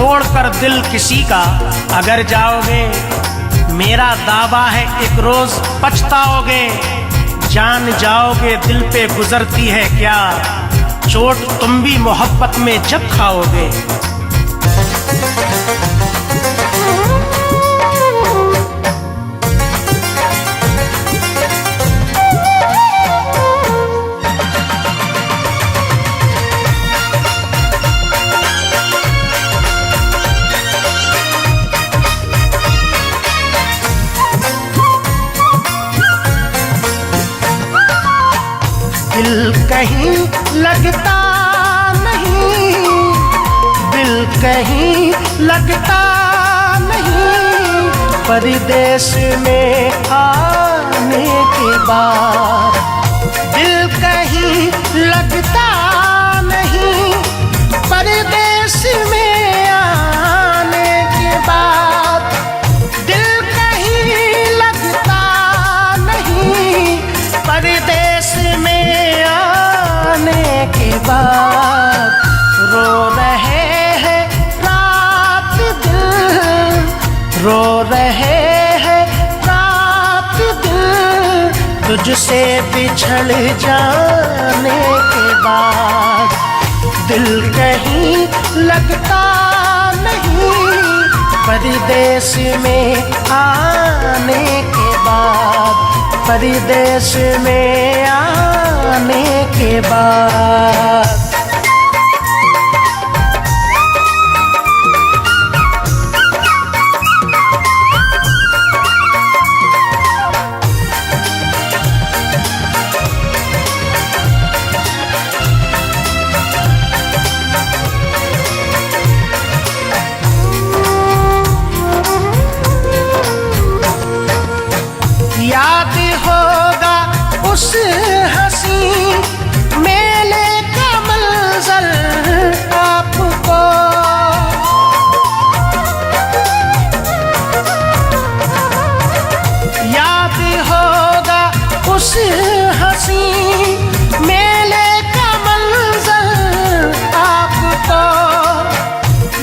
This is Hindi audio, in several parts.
तोड़कर दिल किसी का अगर जाओगे, मेरा दावा है एक रोज पछताओगे। जान जाओगे दिल पे गुजरती है क्या, चोट तुम भी मोहब्बत में जब खाओगे। दिल कहीं लगता नहीं, दिल कहीं लगता नहीं, परदेश में आने के बाद। दिल कहीं लगता नहीं, परदेश में आने के बाद। दिल कहीं लगता नहीं, परदेश में के बाद। रो रहे हैं रात दिन, रो रहे हैं रात दिन, तुझसे बिछड़ जाने के बाद। दिल कहीं लगता नहीं, परदेश में आने के बाद, परदेश में आने के बाद। याद होगा उस हंसी मेले का मंजर आपको, याद होगा उस हंसी मेले का मंजर आपको,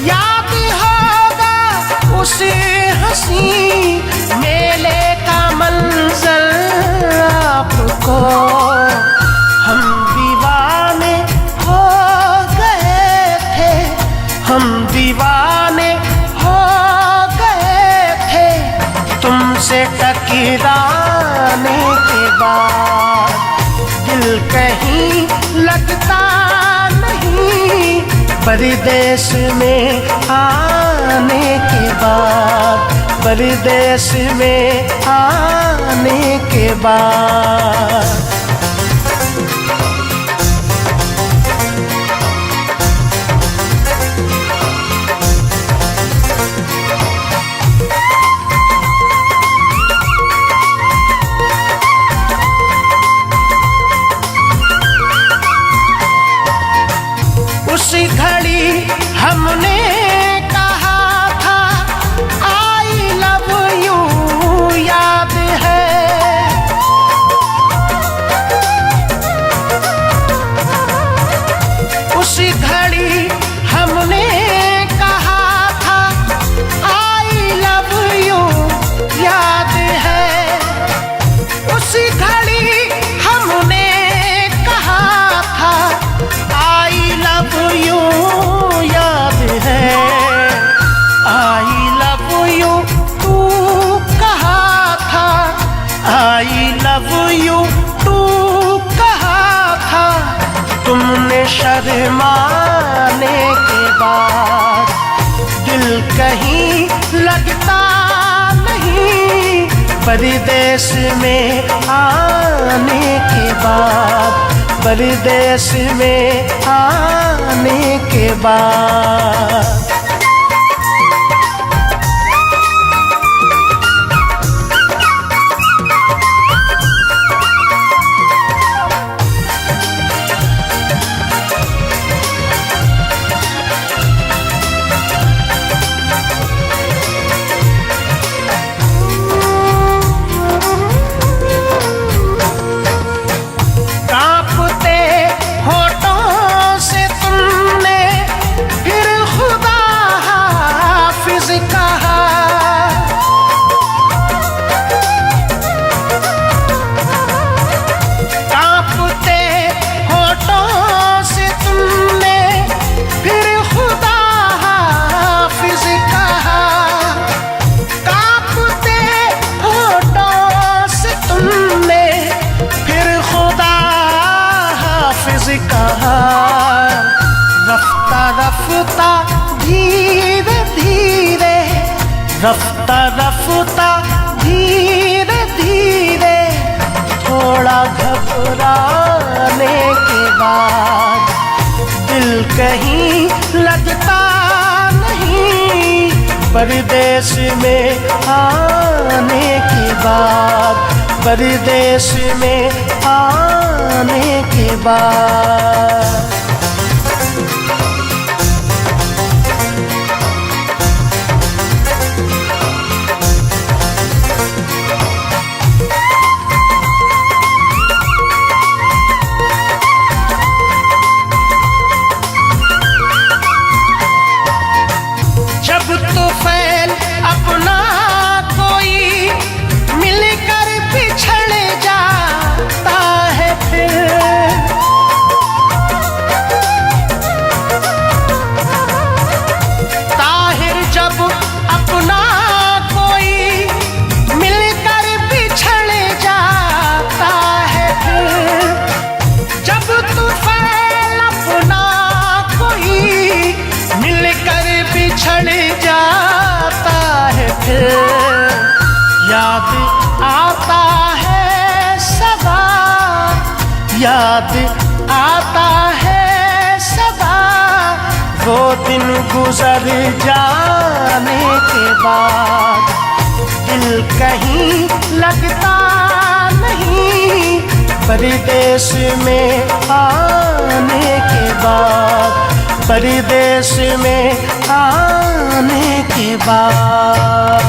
याद होगा उस हंसी मेले का मंजर आपको। हम दीवाने हो गए थे, हम दीवाने हो गए थे, तुमसे टकराने के बाद। दिल कहीं लगता नहीं, परदेश में आने के बाद, परदेश में आने के बाद। उस घड़ी हमने कहा था आई लव यू, याद है। उस घड़ी हमने कहा था आई लव यू, याद है। उस घड़ी हमने कहा था आई लव यू, याद है। आई लव यू तू कहा था, आई लव यू तू कहा था, तुमने शर्माने के बाद। दिल कहीं लगता नहीं, परदेश में आने के बाद, परदेश में आने के बाद। कांपते होठों से तुमने फिर खुदा रफ्ता धीरे धीरे, रफ्ता रफ्ता धीरे धीरे, थोड़ा घबराने के बाद दिल कहीं लगता नहीं, परदेश में आने के बाद, परदेश में आने के बाद। जब तूफान अपना कोई मिलकर बिछड़ जाता है फिर, ताहिर जब अपना कोई मिलकर बिछड़ जाता है फिर, जब तूफान अपना कोई मिलकर बिछड़ जाता है फिर, याद आता है सदा, याद आता है सदा, वो दिन गुजर जाने के बाद, दिल कहीं लगता नहीं, परदेश में आने के बाद, परदेश में आने के बाद।